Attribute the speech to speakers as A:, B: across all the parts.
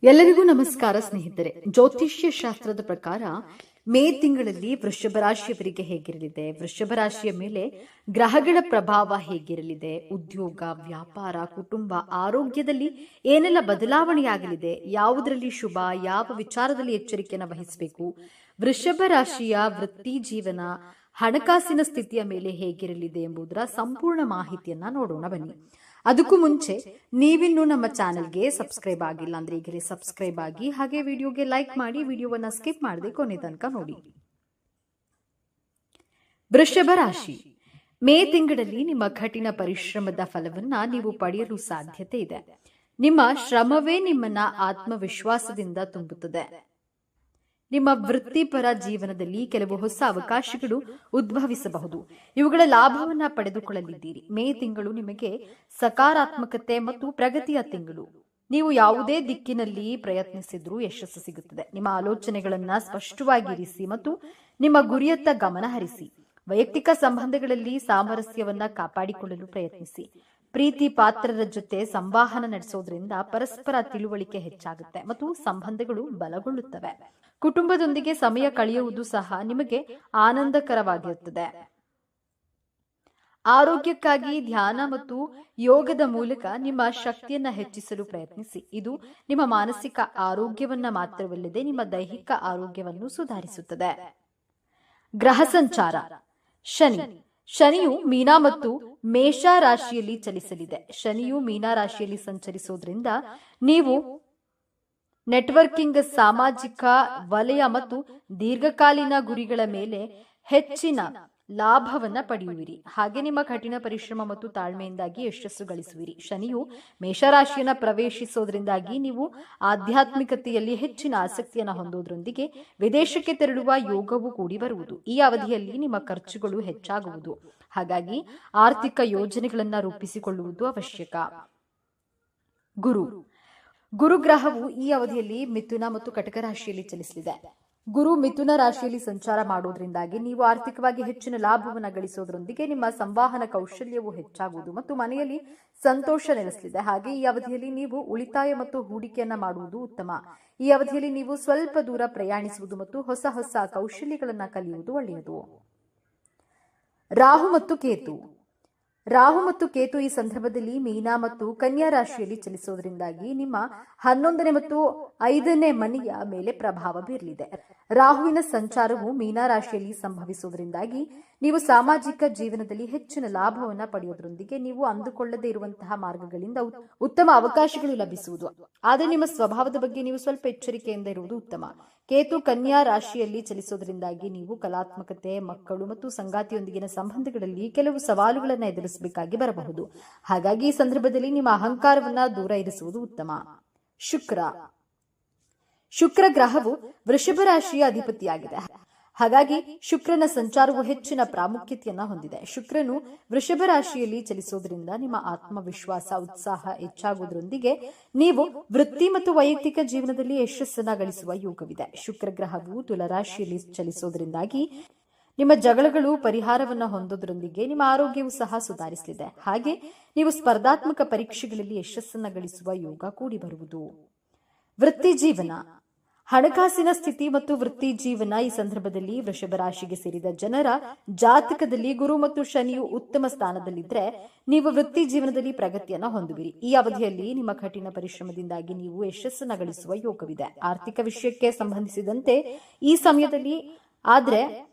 A: ಎಲ್ಲರಿಗೂ ನಮಸ್ಕಾರ ಸ್ನೇಹಿತರೆ. ಜ್ಯೋತಿಷ್ಯ ಶಾಸ್ತ್ರದ ಪ್ರಕಾರ ಮೇ ತಿಂಗಳಲ್ಲಿ ವೃಷಭ ರಾಶಿಯವರಿಗೆ ಹೇಗಿರಲಿದೆ, ವೃಷಭ ರಾಶಿಯ ಮೇಲೆ ಗ್ರಹಗಳ ಪ್ರಭಾವ ಹೇಗಿರಲಿದೆ, ಉದ್ಯೋಗ, ವ್ಯಾಪಾರ, ಕುಟುಂಬ, ಆರೋಗ್ಯದಲ್ಲಿ ಏನೆಲ್ಲ ಬದಲಾವಣೆಯಾಗಲಿದೆ, ಯಾವುದರಲ್ಲಿ ಶುಭ, ಯಾವ ವಿಚಾರದಲ್ಲಿ ಎಚ್ಚರಿಕೆಯನ್ನು ವಹಿಸಬೇಕು, ವೃಷಭ ರಾಶಿಯ ವೃತ್ತಿ ಜೀವನ, ಹಣಕಾಸಿನ ಸ್ಥಿತಿಯ ಮೇಲೆ ಹೇಗಿರಲಿದೆ ಎಂಬುದರ ಸಂಪೂರ್ಣ ಮಾಹಿತಿಯನ್ನ ನೋಡೋಣ ಬನ್ನಿ. ಅದಕ್ಕೂ ಮುಂಚೆ ನೀವಿನ್ನೂ ನಮ್ಮ ಚಾನೆಲ್ಗೆ ಸಬ್ಸ್ಕ್ರೈಬ್ ಆಗಿಲ್ಲ ಅಂದ್ರೆ ಈಗಲೇ ಸಬ್ಸ್ಕ್ರೈಬ್ ಆಗಿ, ಹಾಗೆ ವಿಡಿಯೋಗೆ ಲೈಕ್ ಮಾಡಿ, ವಿಡಿಯೋವನ್ನ ಸ್ಕಿಪ್ ಮಾಡದೆ ಕೊನೆ ತನಕ ನೋಡಿ. ವೃಷಭ ರಾಶಿ, ಮೇ ತಿಂಗಳಲ್ಲಿ ನಿಮ್ಮ ಕಠಿಣ ಪರಿಶ್ರಮದ ಫಲವನ್ನ ನೀವು ಪಡೆಯಲು ಸಾಧ್ಯತೆ ಇದೆ. ನಿಮ್ಮ ಶ್ರಮವೇ ನಿಮ್ಮನ್ನ ಆತ್ಮವಿಶ್ವಾಸದಿಂದ ತುಂಬುತ್ತದೆ. ನಿಮ್ಮ ವೃತ್ತಿಪರ ಜೀವನದಲ್ಲಿ ಕೆಲವು ಹೊಸ ಅವಕಾಶಗಳು ಉದ್ಭವಿಸಬಹುದು. ಇವುಗಳ ಲಾಭವನ್ನ ಪಡೆದುಕೊಳ್ಳಲಿದ್ದೀರಿ. ಮೇ ತಿಂಗಳು ನಿಮಗೆ ಸಕಾರಾತ್ಮಕತೆ ಮತ್ತು ಪ್ರಗತಿಯ ತಿಂಗಳು. ನೀವು ಯಾವುದೇ ದಿಕ್ಕಿನಲ್ಲಿ ಪ್ರಯತ್ನಿಸಿದ್ರೂ ಯಶಸ್ಸು ಸಿಗುತ್ತದೆ. ನಿಮ್ಮ ಆಲೋಚನೆಗಳನ್ನ ಸ್ಪಷ್ಟವಾಗಿರಿಸಿ ಮತ್ತು ನಿಮ್ಮ ಗುರಿಯತ್ತ ಗಮನ ಹರಿಸಿ. ವೈಯಕ್ತಿಕ ಸಂಬಂಧಗಳಲ್ಲಿ ಸಾಮರಸ್ಯವನ್ನ ಕಾಪಾಡಿಕೊಳ್ಳಲು ಪ್ರಯತ್ನಿಸಿ. ಪ್ರೀತಿ ಪಾತ್ರರ ಜೊತೆ ಸಂವಹನ ನಡೆಸೋದ್ರಿಂದ ಪರಸ್ಪರ ತಿಳುವಳಿಕೆ ಹೆಚ್ಚಾಗುತ್ತೆ ಮತ್ತು ಸಂಬಂಧಗಳು ಬಲಗೊಳ್ಳುತ್ತವೆ. ಕುಟುಂಬದೊಂದಿಗೆ ಸಮಯ ಕಳೆಯುವುದು ಸಹ ನಿಮಗೆ ಆನಂದಕರವಾಗಿರುತ್ತದೆ. ಆರೋಗ್ಯಕ್ಕಾಗಿ ಧ್ಯಾನ ಮತ್ತು ಯೋಗದ ಮೂಲಕ ನಿಮ್ಮ ಶಕ್ತಿಯನ್ನ ಹೆಚ್ಚಿಸಲು ಪ್ರಯತ್ನಿಸಿ. ಇದು ನಿಮ್ಮ ಮಾನಸಿಕ ಆರೋಗ್ಯವನ್ನ ಮಾತ್ರವಲ್ಲದೆ ನಿಮ್ಮ ದೈಹಿಕ ಆರೋಗ್ಯವನ್ನು ಸುಧಾರಿಸುತ್ತದೆ. ಗ್ರಹ ಸಂಚಾರ. ಶನಿಯು ಮೀನ ಮತ್ತು ಮೇಷ ರಾಶಿಯಲ್ಲಿ ಚಲಿಸಲಿದೆ. ಶನಿಯು ಮೀನ ರಾಶಿಯಲ್ಲಿ ಸಂಚರಿಸೋದ್ರಿಂದ ನೀವು ನೆಟ್ವರ್ಕಿಂಗ್, ಸಾಮಾಜಿಕ ವಲಯ ಮತ್ತು ದೀರ್ಘಕಾಲೀನ ಗುರಿಗಳ ಮೇಲೆ ಹೆಚ್ಚಿನ ಲಾಭವನ್ನ ಪಡೆಯುವಿರಿ. ಹಾಗೆ ನಿಮ್ಮ ಕಠಿಣ ಪರಿಶ್ರಮ ಮತ್ತು ತಾಳ್ಮೆಯಿಂದಾಗಿ ಯಶಸ್ಸು ಗಳಿಸುವಿರಿ. ಶನಿಯು ಮೇಷರಾಶಿಯನ್ನ ಪ್ರವೇಶಿಸೋದ್ರಿಂದಾಗಿ ನೀವು ಆಧ್ಯಾತ್ಮಿಕತೆಯಲ್ಲಿ ಹೆಚ್ಚಿನ ಆಸಕ್ತಿಯನ್ನು ಹೊಂದೋದ್ರೊಂದಿಗೆ ವಿದೇಶಕ್ಕೆ ತೆರಳುವ ಯೋಗವು ಕೂಡಿ ಬರುವುದು. ಈ ಅವಧಿಯಲ್ಲಿ ನಿಮ್ಮ ಖರ್ಚುಗಳು ಹೆಚ್ಚಾಗುವುದು. ಹಾಗಾಗಿ ಆರ್ಥಿಕ ಯೋಜನೆಗಳನ್ನ ರೂಪಿಸಿಕೊಳ್ಳುವುದು ಅವಶ್ಯಕ. ಗುರುಗ್ರಹವು ಈ ಅವಧಿಯಲ್ಲಿ ಮಿಥುನ ಮತ್ತು ಕಟಕ ರಾಶಿಯಲ್ಲಿ ಚಲಿಸಲಿದೆ. ಗುರು ಮಿಥುನ ರಾಶಿಯಲ್ಲಿ ಸಂಚಾರ ಮಾಡುವುದರಿಂದಾಗಿ ನೀವು ಆರ್ಥಿಕವಾಗಿ ಹೆಚ್ಚಿನ ಲಾಭವನ್ನು ಗಳಿಸೋದ್ರೊಂದಿಗೆ ನಿಮ್ಮ ಸಂವಹನ ಕೌಶಲ್ಯವು ಹೆಚ್ಚಾಗುವುದು ಮತ್ತು ಮನೆಯಲ್ಲಿ ಸಂತೋಷ ನೆಲೆಸಲಿದೆ. ಹಾಗೆ ಈ ಅವಧಿಯಲ್ಲಿ ನೀವು ಉಳಿತಾಯ ಮತ್ತು ಹೂಡಿಕೆಯನ್ನ ಮಾಡುವುದು ಉತ್ತಮ. ಈ ಅವಧಿಯಲ್ಲಿ ನೀವು ಸ್ವಲ್ಪ ದೂರ ಪ್ರಯಾಣಿಸುವುದು ಮತ್ತು ಹೊಸ ಹೊಸ ಕೌಶಲ್ಯಗಳನ್ನ ಕಲಿಯುವುದು ಒಳ್ಳೆಯದು. ರಾಹು ಮತ್ತು ಕೇತು ಈ ಸಂದರ್ಭದಲ್ಲಿ ಮೀನ ಮತ್ತು ಕನ್ಯಾ ರಾಶಿಯಲ್ಲಿ ಚಲಿಸೋದ್ರಿಂದಾಗಿ ನಿಮ್ಮ 11ನೇ ಮತ್ತು 5ನೇ ಮನೆಯ ಮೇಲೆ ಪ್ರಭಾವ ಬೀರಲಿದೆ. ರಾಹುವಿನ ಸಂಚಾರವು ಮೀನ ರಾಶಿಯಲ್ಲಿ ಸಂಭವಿಸುವುದರಿಂದಾಗಿ ನೀವು ಸಾಮಾಜಿಕ ಜೀವನದಲ್ಲಿ ಹೆಚ್ಚಿನ ಲಾಭವನ್ನು ಪಡೆಯೋದ್ರೊಂದಿಗೆ ನೀವು ಅಂದುಕೊಳ್ಳದೇ ಇರುವಂತಹ ಮಾರ್ಗಗಳಿಂದ ಉತ್ತಮ ಅವಕಾಶಗಳು ಲಭಿಸುವುದು. ಆದರೆ ನಿಮ್ಮ ಸ್ವಭಾವದ ಬಗ್ಗೆ ನೀವು ಸ್ವಲ್ಪ ಎಚ್ಚರಿಕೆಯಿಂದ ಇರುವುದು ಉತ್ತಮ. ಕೇತು ಕನ್ಯಾ ರಾಶಿಯಲ್ಲಿ ಚಲಿಸೋದ್ರಿಂದಾಗಿ ನೀವು ಕಲಾತ್ಮಕತೆ, ಮಕ್ಕಳು ಮತ್ತು ಸಂಗಾತಿಯೊಂದಿಗಿನ ಸಂಬಂಧಗಳಲ್ಲಿ ಕೆಲವು ಸವಾಲುಗಳನ್ನು ಎದುರಿಸಬೇಕಾಗಿ ಬರಬಹುದು. ಹಾಗಾಗಿ ಈ ಸಂದರ್ಭದಲ್ಲಿ ನಿಮ್ಮ ಅಹಂಕಾರವನ್ನ ದೂರ ಇರಿಸುವುದು ಉತ್ತಮ. ಶುಕ್ರ ಗ್ರಹವು ವೃಷಭ ರಾಶಿಯ ಅಧಿಪತಿಯಾಗಿದೆ. ಹಾಗಾಗಿ ಶುಕ್ರನ ಸಂಚಾರವು ಹೆಚ್ಚಿನ ಪ್ರಾಮುಖ್ಯತೆಯನ್ನ ಹೊಂದಿದೆ. ಶುಕ್ರನು ವೃಷಭ ರಾಶಿಯಲ್ಲಿ ಚಲಿಸೋದ್ರಿಂದ ನಿಮ್ಮ ಆತ್ಮವಿಶ್ವಾಸ, ಉತ್ಸಾಹ ಹೆಚ್ಚಾಗುವುದರೊಂದಿಗೆ ನೀವು ವೃತ್ತಿ ಮತ್ತು ವೈಯಕ್ತಿಕ ಜೀವನದಲ್ಲಿ ಯಶಸ್ಸನ್ನ ಗಳಿಸುವ ಯೋಗವಿದೆ. ಶುಕ್ರ ಗ್ರಹವು ತುಲಾರಾಶಿಯಲ್ಲಿ ಚಲಿಸೋದ್ರಿಂದಾಗಿ ನಿಮ್ಮ ಜಗಳಗಳು ಪರಿಹಾರವನ್ನ ಹೊಂದೋದ್ರೊಂದಿಗೆ ನಿಮ್ಮ ಆರೋಗ್ಯವು ಸಹ ಸುಧಾರಿಸಲಿದೆ. ಹಾಗೆ ನೀವು ಸ್ಪರ್ಧಾತ್ಮಕ ಪರೀಕ್ಷೆಗಳಲ್ಲಿ ಯಶಸ್ಸನ್ನ ಗಳಿಸುವ ಯೋಗ ಕೂಡಿ ಬರುವುದು. ವೃತ್ತಿ ಜೀವನ. ಹಣಕಾಸಿನ ಸ್ಥಿತಿ ಮತ್ತು ವೃತ್ತಿ ಜೀವನ. ಈ ಸಂದರ್ಭದಲ್ಲಿ ವೃಷಭ ರಾಶಿಗೆ ಸೇರಿದ ಜನರ ಜಾತಕದಲ್ಲಿ ಗುರು ಮತ್ತು ಶನಿಯು ಉತ್ತಮ ಸ್ಥಾನದಲ್ಲಿದ್ದರೆ ನೀವು ವೃತ್ತಿ ಜೀವನದಲ್ಲಿ ಪ್ರಗತಿಯನ್ನು ಹೊಂದುವಿರಿ. ಈ ಅವಧಿಯಲ್ಲಿ ನಿಮ್ಮ ಕಠಿಣ ಪರಿಶ್ರಮದಿಂದಾಗಿ ನೀವು ಯಶಸ್ಸನ್ನು ಗಳಿಸುವ ಯೋಗವಿದೆ. ಆರ್ಥಿಕ ವಿಷಯಕ್ಕೆ ಸಂಬಂಧಿಸಿದಂತೆ ಈ ಸಮಯದಲ್ಲಿ ಆದ್ರೆ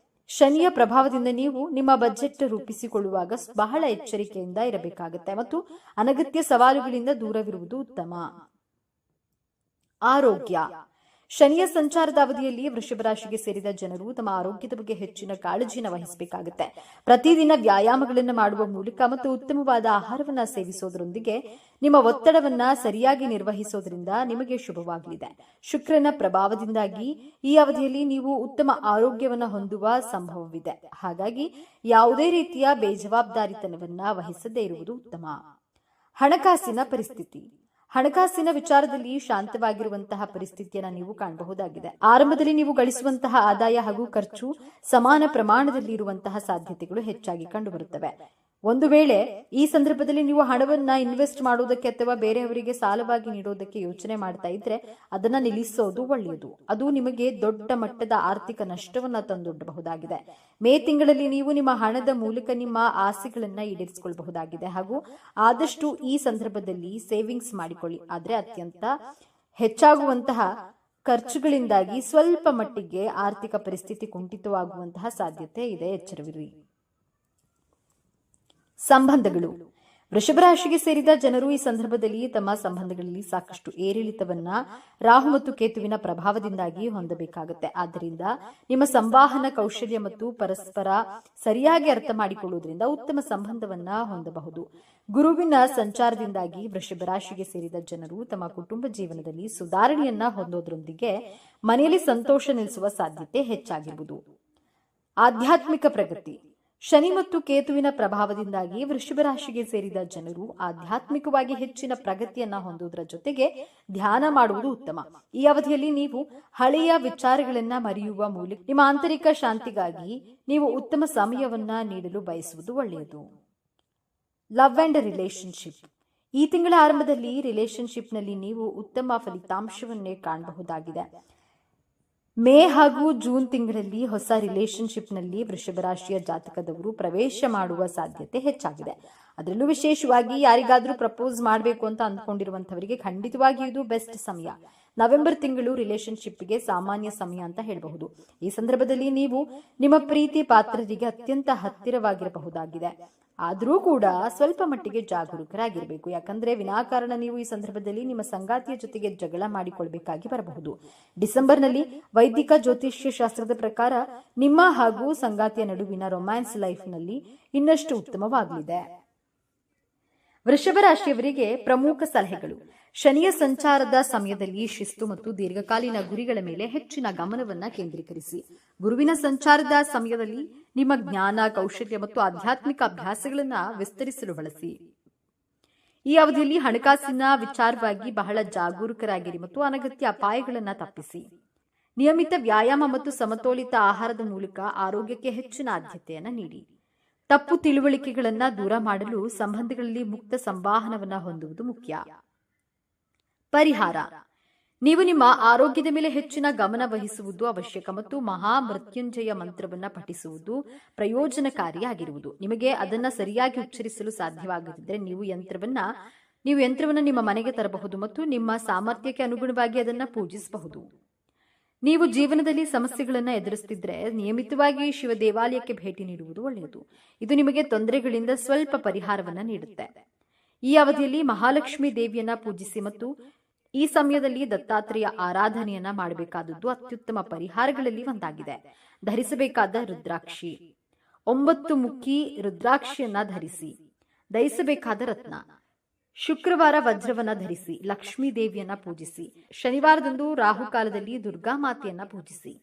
A: ಶನಿಯ ಪ್ರಭಾವದಿಂದ ನೀವು ನಿಮ್ಮ ಬಜೆಟ್ ರೂಪಿಸಿಕೊಳ್ಳುವಾಗ ಬಹಳ ಎಚ್ಚರಿಕೆಯಿಂದ ಇರಬೇಕಾಗುತ್ತೆ ಮತ್ತು ಅನಗತ್ಯ ಸವಾಲುಗಳಿಂದ ದೂರವಿರುವುದು ಉತ್ತಮ. ಆರೋಗ್ಯ. ಶನಿಯ ಸಂಚಾರದ ಅವಧಿಯಲ್ಲಿ ವೃಷಭ ರಾಶಿಗೆ ಸೇರಿದ ಜನರು ತಮ್ಮ ಆರೋಗ್ಯದ ಬಗ್ಗೆ ಹೆಚ್ಚಿನ ಕಾಳಜಿಯನ್ನು ವಹಿಸಬೇಕಾಗುತ್ತೆ. ಪ್ರತಿದಿನ ವ್ಯಾಯಾಮಗಳನ್ನು ಮಾಡುವ ಮೂಲಕ ಮತ್ತು ಉತ್ತಮವಾದ ಆಹಾರವನ್ನ ಸೇವಿಸೋದ್ರೊಂದಿಗೆ ನಿಮ್ಮ ಒತ್ತಡವನ್ನ ಸರಿಯಾಗಿ ನಿರ್ವಹಿಸೋದ್ರಿಂದ ನಿಮಗೆ ಶುಭವಾಗಲಿದೆ. ಶುಕ್ರನ ಪ್ರಭಾವದಿಂದಾಗಿ ಈ ಅವಧಿಯಲ್ಲಿ ನೀವು ಉತ್ತಮ ಆರೋಗ್ಯವನ್ನು ಹೊಂದುವ ಸಂಭವವಿದೆ. ಹಾಗಾಗಿ ಯಾವುದೇ ರೀತಿಯ ಬೇಜವಾಬ್ದಾರಿತನವನ್ನ ವಹಿಸದೇ ಇರುವುದು ಉತ್ತಮ. ಹಣಕಾಸಿನ ಪರಿಸ್ಥಿತಿ. ಹಣಕಾಸಿನ ವಿಚಾರದಲ್ಲಿ ಶಾಂತವಾಗಿರುವಂತಹ ಪರಿಸ್ಥಿತಿಯನ್ನು ನೀವು ಕಾಣಬಹುದಾಗಿದೆ. ಆರಂಭದಲ್ಲಿ ನೀವು ಗಳಿಸುವಂತಹ ಆದಾಯ ಹಾಗೂ ಖರ್ಚು ಸಮಾನ ಪ್ರಮಾಣದಲ್ಲಿ ಇರುವಂತಹ ಸಾಧ್ಯತೆಗಳು ಹೆಚ್ಚಾಗಿ ಕಂಡುಬರುತ್ತವೆ. ಒಂದು ವೇಳೆ ಈ ಸಂದರ್ಭದಲ್ಲಿ ನೀವು ಹಣವನ್ನ ಇನ್ವೆಸ್ಟ್ ಮಾಡುವುದಕ್ಕೆ ಅಥವಾ ಬೇರೆಯವರಿಗೆ ಸಾಲವಾಗಿ ನೀಡೋದಕ್ಕೆ ಯೋಚನೆ ಮಾಡ್ತಾ ಇದ್ರೆ ಅದನ್ನ ನಿಲ್ಲಿಸೋದು ಒಳ್ಳೆಯದು. ಅದು ನಿಮಗೆ ದೊಡ್ಡ ಮಟ್ಟದ ಆರ್ಥಿಕ ನಷ್ಟವನ್ನ ತಂದೊಡ್ಡಬಹುದಾಗಿದೆ. ಮೇ ತಿಂಗಳಲ್ಲಿ ನೀವು ನಿಮ್ಮ ಹಣದ ಮೂಲಕ ನಿಮ್ಮ ಆಸೆಗಳನ್ನ ಈಡೇರಿಸಿಕೊಳ್ಳಬಹುದಾಗಿದೆ ಹಾಗೂ ಆದಷ್ಟು ಈ ಸಂದರ್ಭದಲ್ಲಿ ಸೇವಿಂಗ್ಸ್ ಮಾಡಿಕೊಳ್ಳಿ. ಆದ್ರೆ ಅತ್ಯಂತ ಹೆಚ್ಚಾಗುವಂತಹ ಖರ್ಚುಗಳಿಂದಾಗಿ ಸ್ವಲ್ಪ ಮಟ್ಟಿಗೆ ಆರ್ಥಿಕ ಪರಿಸ್ಥಿತಿ ಕುಂಠಿತವಾಗುವಂತಹ ಸಾಧ್ಯತೆ ಇದೆ, ಎಚ್ಚರವಿರಿ. ಸಂಬಂಧಗಳು. ವೃಷಭ ರಾಶಿಗೆ ಸೇರಿದ ಜನರು ಈ ಸಂದರ್ಭದಲ್ಲಿ ತಮ್ಮ ಸಂಬಂಧಗಳಲ್ಲಿ ಸಾಕಷ್ಟು ಏರಿಳಿತವನ್ನ ರಾಹು ಮತ್ತು ಕೇತುವಿನ ಪ್ರಭಾವದಿಂದಾಗಿ ಹೊಂದಬೇಕಾಗುತ್ತೆ. ಆದ್ದರಿಂದ ನಿಮ್ಮ ಸಂವಹನ ಕೌಶಲ್ಯ ಮತ್ತು ಪರಸ್ಪರ ಸರಿಯಾಗಿ ಅರ್ಥ ಮಾಡಿಕೊಳ್ಳುವುದರಿಂದ ಉತ್ತಮ ಸಂಬಂಧವನ್ನ ಹೊಂದಬಹುದು. ಗುರುವಿನ ಸಂಚಾರದಿಂದಾಗಿ ವೃಷಭ ರಾಶಿಗೆ ಸೇರಿದ ಜನರು ತಮ್ಮ ಕುಟುಂಬ ಜೀವನದಲ್ಲಿ ಸುಧಾರಣೆಯನ್ನ ಹೊಂದೋದ್ರೊಂದಿಗೆ ಮನೆಯಲ್ಲಿ ಸಂತೋಷ ನೆಲೆಸುವ ಸಾಧ್ಯತೆ ಹೆಚ್ಚಾಗಿರುವುದು. ಆಧ್ಯಾತ್ಮಿಕ ಪ್ರಗತಿ. ಶನಿ ಮತ್ತು ಕೇತುವಿನ ಪ್ರಭಾವದಿಂದಾಗಿ ವೃಷಭ ರಾಶಿಗೆ ಸೇರಿದ ಜನರು ಆಧ್ಯಾತ್ಮಿಕವಾಗಿ ಹೆಚ್ಚಿನ ಪ್ರಗತಿಯನ್ನ ಹೊಂದುವುದರ ಜೊತೆಗೆ ಧ್ಯಾನ ಮಾಡುವುದು ಉತ್ತಮ. ಈ ಅವಧಿಯಲ್ಲಿ ನೀವು ಹಳೆಯ ವಿಚಾರಗಳನ್ನ ಮರೆಯುವ ಮೂಲಕ ನಿಮ್ಮ ಆಂತರಿಕ ಶಾಂತಿಗಾಗಿ ನೀವು ಉತ್ತಮ ಸಮಯವನ್ನ ನೀಡಲು ಬಯಸುವುದು ಒಳ್ಳೆಯದು. Love and relationship. ಈ ತಿಂಗಳ ಆರಂಭದಲ್ಲಿ ರಿಲೇಶನ್ಶಿಪ್ನಲ್ಲಿ ನೀವು ಉತ್ತಮ ಫಲಿತಾಂಶವನ್ನೇ ಕಾಣಬಹುದಾಗಿದೆ. ಮೇ ಹಾಗೂ ಜೂನ್ ತಿಂಗಳಲ್ಲಿ ಹೊಸ ರಿಲೇಶನ್ಶಿಪ್ನಲ್ಲಿ ವೃಷಭ ರಾಶಿಯ ಜಾತಕದವರು ಪ್ರವೇಶ ಮಾಡುವ ಸಾಧ್ಯತೆ ಹೆಚ್ಚಾಗಿದೆ. ಅದರಲ್ಲೂ ವಿಶೇಷವಾಗಿ ಯಾರಿಗಾದ್ರೂ ಪ್ರಪೋಸ್ ಮಾಡಬೇಕು ಅಂತ ಅಂದ್ಕೊಂಡಿರುವಂತವರಿಗೆ ಖಂಡಿತವಾಗಿ ಇದು ಬೆಸ್ಟ್ ಸಮಯ. ನವೆಂಬರ್ ತಿಂಗಳು ರಿಲೇಶನ್ಶಿಪ್ಗೆ ಸಾಮಾನ್ಯ ಸಮಯ ಅಂತ ಹೇಳಬಹುದು. ಈ ಸಂದರ್ಭದಲ್ಲಿ ನೀವು ನಿಮ್ಮ ಪ್ರೀತಿ ಪಾತ್ರರಿಗೆ ಅತ್ಯಂತ ಹತ್ತಿರವಾಗಿರಬಹುದಾಗಿದೆ. ಆದರೂ ಕೂಡ ಸ್ವಲ್ಪ ಮಟ್ಟಿಗೆ ಜಾಗರೂಕರಾಗಿರಬೇಕು. ಯಾಕಂದ್ರೆ ವಿನಾಕಾರಣ ನೀವು ಈ ಸಂದರ್ಭದಲ್ಲಿ ನಿಮ್ಮ ಸಂಗಾತಿಯ ಜೊತೆಗೆ ಜಗಳ ಮಾಡಿಕೊಳ್ಬೇಕಾಗಿ ಬರಬಹುದು. ಡಿಸೆಂಬರ್ನಲ್ಲಿ ವೈದಿಕ ಜ್ಯೋತಿಷ್ಯ ಶಾಸ್ತ್ರದ ಪ್ರಕಾರ ನಿಮ್ಮ ಹಾಗೂ ಸಂಗಾತಿಯ ನಡುವಿನ ರೊಮ್ಯಾನ್ಸ್ ಲೈಫ್ನಲ್ಲಿ ಇನ್ನಷ್ಟು ಉತ್ತಮವಾಗಲಿದೆ. ವೃಷಭ ರಾಶಿಯವರಿಗೆ ಪ್ರಮುಖ ಸಲಹೆಗಳು. ಶನಿಯ ಸಂಚಾರದ ಸಮಯದಲ್ಲಿ ಶಿಸ್ತು ಮತ್ತು ದೀರ್ಘಕಾಲೀನ ಗುರಿಗಳ ಮೇಲೆ ಹೆಚ್ಚಿನ ಗಮನವನ್ನ ಕೇಂದ್ರೀಕರಿಸಿ. ಗುರುವಿನ ಸಂಚಾರದ ಸಮಯದಲ್ಲಿ ನಿಮ್ಮ ಜ್ಞಾನ, ಕೌಶಲ್ಯ ಮತ್ತು ಆಧ್ಯಾತ್ಮಿಕ ಅಭ್ಯಾಸಗಳನ್ನ ವಿಸ್ತರಿಸಲು ಬಳಸಿ. ಈ ಅವಧಿಯಲ್ಲಿ ಹಣಕಾಸಿನ ವಿಚಾರವಾಗಿ ಬಹಳ ಜಾಗರೂಕರಾಗಿರಿ ಮತ್ತು ಅನಗತ್ಯ ಅಪಾಯಗಳನ್ನ ತಪ್ಪಿಸಿ. ನಿಯಮಿತ ವ್ಯಾಯಾಮ ಮತ್ತು ಸಮತೋಲಿತ ಆಹಾರದ ಮೂಲಕ ಆರೋಗ್ಯಕ್ಕೆ ಹೆಚ್ಚಿನ ಆದ್ಯತೆಯನ್ನ ನೀಡಿ. ತಪ್ಪು ತಿಳುವಳಿಕೆಗಳನ್ನ ದೂರ ಮಾಡಲು ಸಂಬಂಧಗಳಲ್ಲಿ ಮುಕ್ತ ಸಂವಹನವನ್ನ ಹೊಂದುವುದು ಮುಖ್ಯ. ಪರಿಹಾರ. ನೀವು ನಿಮ್ಮ ಆರೋಗ್ಯದ ಮೇಲೆ ಹೆಚ್ಚಿನ ಗಮನ ವಹಿಸುವುದು ಅವಶ್ಯಕ ಮತ್ತು ಮಹಾ ಮೃತ್ಯುಂಜಯ ಮಂತ್ರವನ್ನ ಪಠಿಸುವುದು ಪ್ರಯೋಜನಕಾರಿಯಾಗಿರುವುದು. ನಿಮಗೆ ಅದನ್ನ ಸರಿಯಾಗಿ ಉಚ್ಚರಿಸಲು ಸಾಧ್ಯವಾಗದಿದ್ದರೆ ನೀವು ಯಂತ್ರವನ್ನ ನಿಮ್ಮ ಮನೆಗೆ ತರಬಹುದು ಮತ್ತು ನಿಮ್ಮ ಸಾಮರ್ಥ್ಯಕ್ಕೆ ಅನುಗುಣವಾಗಿ ಅದನ್ನ ಪೂಜಿಸಬಹುದು. ನೀವು ಜೀವನದಲ್ಲಿ ಸಮಸ್ಯೆಗಳನ್ನು ಎದುರಿಸುತ್ತಿದ್ದರೆ ನಿಯಮಿತವಾಗಿ ಶಿವ ದೇವಾಲಯಕ್ಕೆ ಭೇಟಿ ನೀಡುವುದು ಒಳ್ಳೆಯದು. ಇದು ನಿಮಗೆ ತೊಂದರೆಗಳಿಂದ ಸ್ವಲ್ಪ ಪರಿಹಾರವನ್ನ ನೀಡುತ್ತೆ. ಈ ಅವಧಿಯಲ್ಲಿ ಮಹಾಲಕ್ಷ್ಮಿ ದೇವಿಯನ್ನ ಪೂಜಿಸಿ ಮತ್ತು ಈ ಸಮಯದಲ್ಲಿ ದತ್ತಾತ್ರೇಯ ಆರಾಧನೆಯನ್ನ ಮಾಡಬೇಕಾದದ್ದು ಅತ್ಯುತ್ತಮ ಪರಿಹಾರಗಳಲ್ಲಿ ಒಂದಾಗಿದೆ. ಧರಿಸಬೇಕಾದ ರುದ್ರಾಕ್ಷಿ. 9 ಮುಖಿ ರುದ್ರಾಕ್ಷಿಯನ್ನ ಧರಿಸಿ. ಧರಿಸಬೇಕಾದ ರತ್ನ. ಶುಕ್ರವಾರ ವಜ್ರವನ್ನ ಧರಿಸಿ. ಲಕ್ಷ್ಮೀ ದೇವಿಯನ್ನ ಪೂಜಿಸಿ. ಶನಿವಾರದಂದು ರಾಹುಕಾಲದಲ್ಲಿ ದುರ್ಗಾ ಮಾತೆಯನ್ನ ಪೂಜಿಸಿ.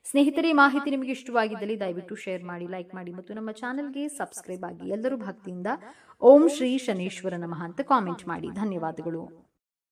A: ಸ್ನೇಹಿತರೆ, ಮಾಹಿತಿ ನಿಮಗೆ ಇಷ್ಟವಾಗಿದ್ದಲ್ಲಿ ದಯವಿಟ್ಟು ಶೇರ್ ಮಾಡಿ, ಲೈಕ್ ಮಾಡಿ ಮತ್ತು ನಮ್ಮ ಚಾನೆಲ್ಗೆ ಸಬ್ಸ್ಕ್ರೈಬ್ ಆಗಿ. ಎಲ್ಲರೂ ಭಕ್ತಿಯಿಂದ ಓಂ ಶ್ರೀ ಶನೇಶ್ವರ ನಮಃ ಅಂತ ಕಾಮೆಂಟ್ ಮಾಡಿ. ಧನ್ಯವಾದಗಳು.